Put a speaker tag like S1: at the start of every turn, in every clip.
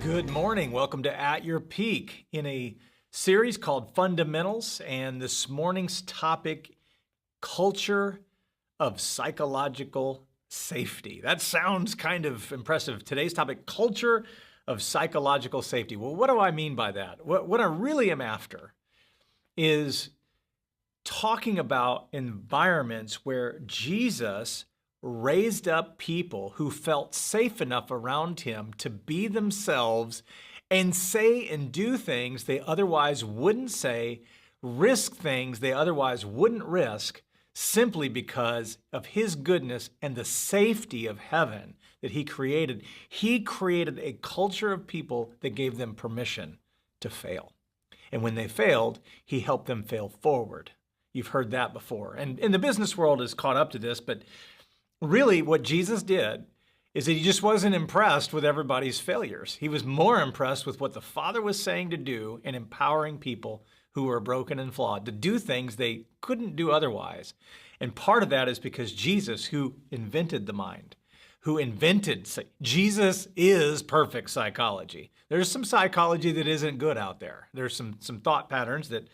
S1: Good morning. Welcome to At Your Peak in a series called Fundamentals. And this morning's topic, culture of psychological safety. That sounds kind of impressive. Today's topic, culture of psychological safety. Well, what do I mean by that? What I really am after is talking about environments where Jesus raised up people who felt safe enough around him to be themselves and say and do things they otherwise wouldn't say, risk things they otherwise wouldn't risk, simply because of his goodness and the safety of heaven that he created. He created a culture of people that gave them permission to fail. And when they failed, he helped them fail forward. You've heard that before. And the business world is caught up to this, but really, what Jesus did is that he just wasn't impressed with everybody's failures. He was more impressed with what the Father was saying to do and empowering people who were broken and flawed to do things they couldn't do otherwise. And part of that is because Jesus, who invented the mind, Jesus is perfect psychology. There's some psychology that isn't good out there. There's some thought patterns that,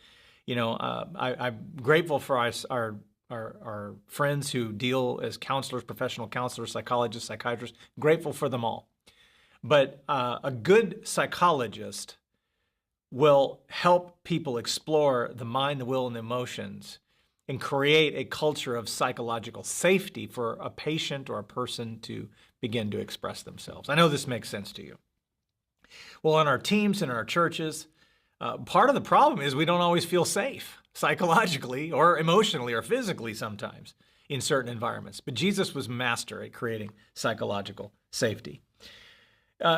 S1: I'm grateful for our friends who deal as counselors, professional counselors, psychologists, psychiatrists, grateful for them all. But a good psychologist will help people explore the mind, the will, and the emotions and create a culture of psychological safety for a patient or a person to begin to express themselves. I know this makes sense to you. Well, in our teams and our churches, part of the problem is we don't always feel safe psychologically or emotionally or physically sometimes in certain environments. But Jesus was master at creating psychological safety.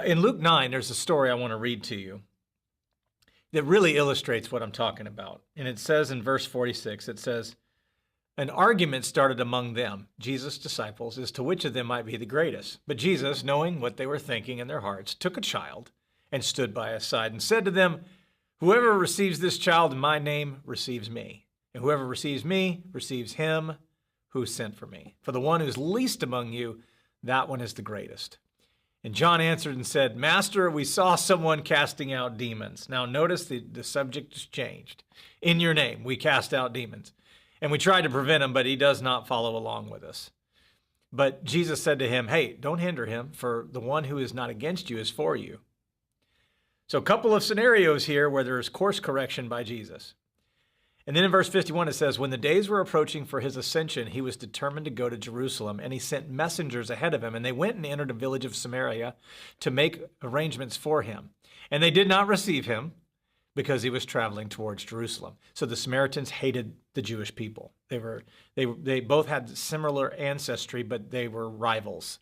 S1: In Luke 9, there's a story I want to read to you that really illustrates what I'm talking about. And it says in verse 46, it says, an argument started among them, Jesus' disciples, as to which of them might be the greatest. But Jesus, knowing what they were thinking in their hearts, took a child and stood by his side and said to them, whoever receives this child in my name receives me, and whoever receives me receives him who sent for me. For the one who is least among you, that one is the greatest. And John answered and said, Master, we saw someone casting out demons. Now notice the subject has changed. In your name, we cast out demons. And we tried to prevent him, but he does not follow along with us. But Jesus said to him, hey, don't hinder him, for the one who is not against you is for you. So a couple of scenarios here where there's course correction by Jesus. And then in verse 51, it says, when the days were approaching for his ascension, he was determined to go to Jerusalem, and he sent messengers ahead of him, and they went and entered a village of Samaria to make arrangements for him. And they did not receive him because he was traveling towards Jerusalem. So the Samaritans hated the Jewish people. They both had similar ancestry, but they were rivals.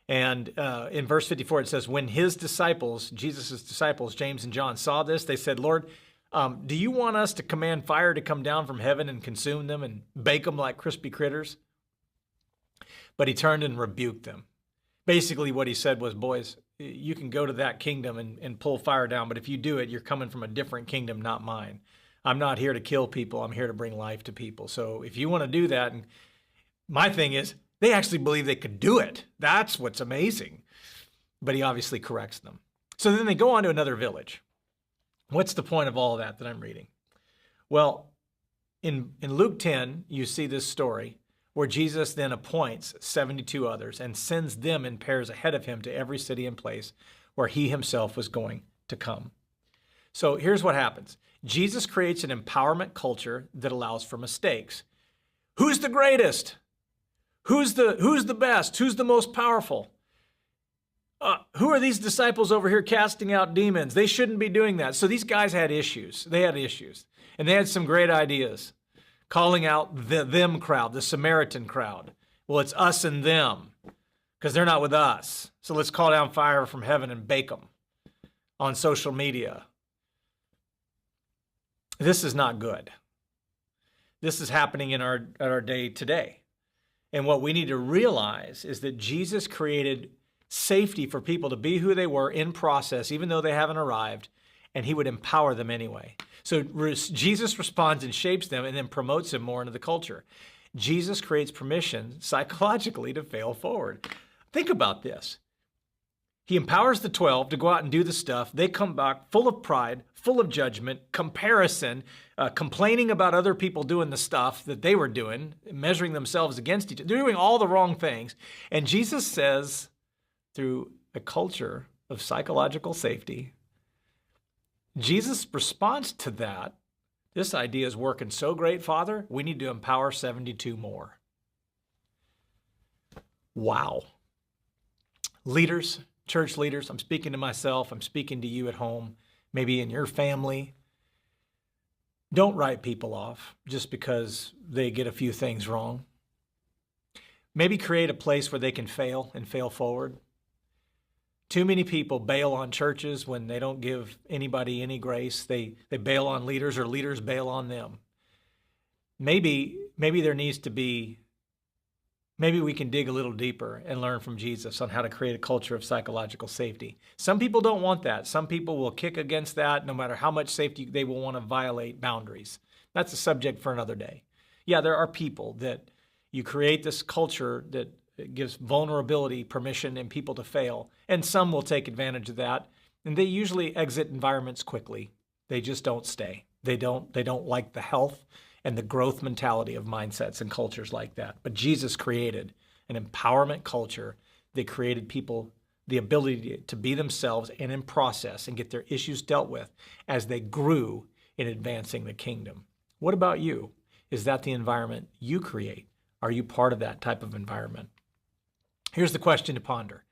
S1: And in verse 54, it says, when his disciples, Jesus' disciples, James and John, saw this, they said, Lord, do you want us to command fire to come down from heaven and consume them and bake them like crispy critters? But he turned and rebuked them. Basically, what he said was, boys, you can go to that kingdom and pull fire down, but if you do it, you're coming from a different kingdom, not mine. I'm not here to kill people. I'm here to bring life to people. So if you want to do that, and my thing is, they actually believe they could do it. That's what's amazing. But he obviously corrects them. So then they go on to another village. What's the point of all of that I'm reading? Well, in Luke 10, you see this story where Jesus then appoints 72 others and sends them in pairs ahead of him to every city and place where he himself was going to come. So here's what happens. Jesus creates an empowerment culture that allows for mistakes. Who's the greatest? Who's the best? Who's the most powerful? Who are these disciples over here casting out demons? They shouldn't be doing that. So these guys had issues. They had issues. And they had some great ideas. Calling out the them crowd, the Samaritan crowd. Well, it's us and them because they're not with us. So let's call down fire from heaven and bake them on social media. This is not good. This is happening in our day today. And what we need to realize is that Jesus created safety for people to be who they were in process, even though they haven't arrived, and he would empower them anyway. So Jesus responds and shapes them and then promotes them more into the culture. Jesus creates permission psychologically to fail forward. Think about this. He empowers the 12 to go out and do the stuff. They come back full of pride, full of judgment, comparison, complaining about other people doing the stuff that they were doing, measuring themselves against each other. They're doing all the wrong things. And Jesus says, through a culture of psychological safety, Jesus' response to that, this idea is working so great, Father, we need to empower 72 more. Wow. Leaders, church leaders, I'm speaking to myself, I'm speaking to you at home, maybe in your family. Don't write people off just because they get a few things wrong. Maybe create a place where they can fail and fail forward. Too many people bail on churches when they don't give anybody any grace. They bail on leaders, or leaders bail on them. Maybe there needs to be, maybe we can dig a little deeper and learn from Jesus on how to create a culture of psychological safety. Some people don't want that. Some people will kick against that no matter how much safety they will want to violate boundaries. That's a subject for another day. Yeah, there are people that you create this culture that gives vulnerability, permission, and people to fail. And some will take advantage of that. And they usually exit environments quickly. They just don't stay. They don't like the health and the growth mentality of mindsets and cultures like that. But Jesus created an empowerment culture that created people the ability to be themselves and in process and get their issues dealt with as they grew in advancing the kingdom. What about you? Is that the environment you create? Are you part of that type of environment? Here's the question to ponder.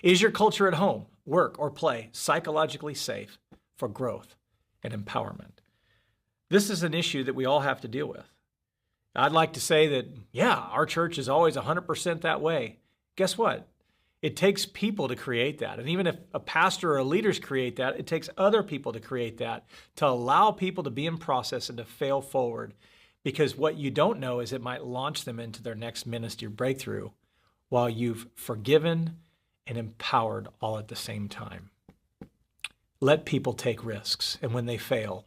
S1: Is your culture at home, work, or play psychologically safe for growth and empowerment? This is an issue that we all have to deal with. I'd like to say that, yeah, our church is always 100% that way. Guess what? It takes people to create that. And even if a pastor or leaders create that, it takes other people to create that, to allow people to be in process and to fail forward. Because what you don't know is it might launch them into their next ministry breakthrough while you've forgiven and empowered all at the same time. Let people take risks, and when they fail,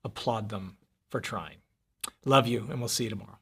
S1: applaud them for trying. Love you, and we'll see you tomorrow.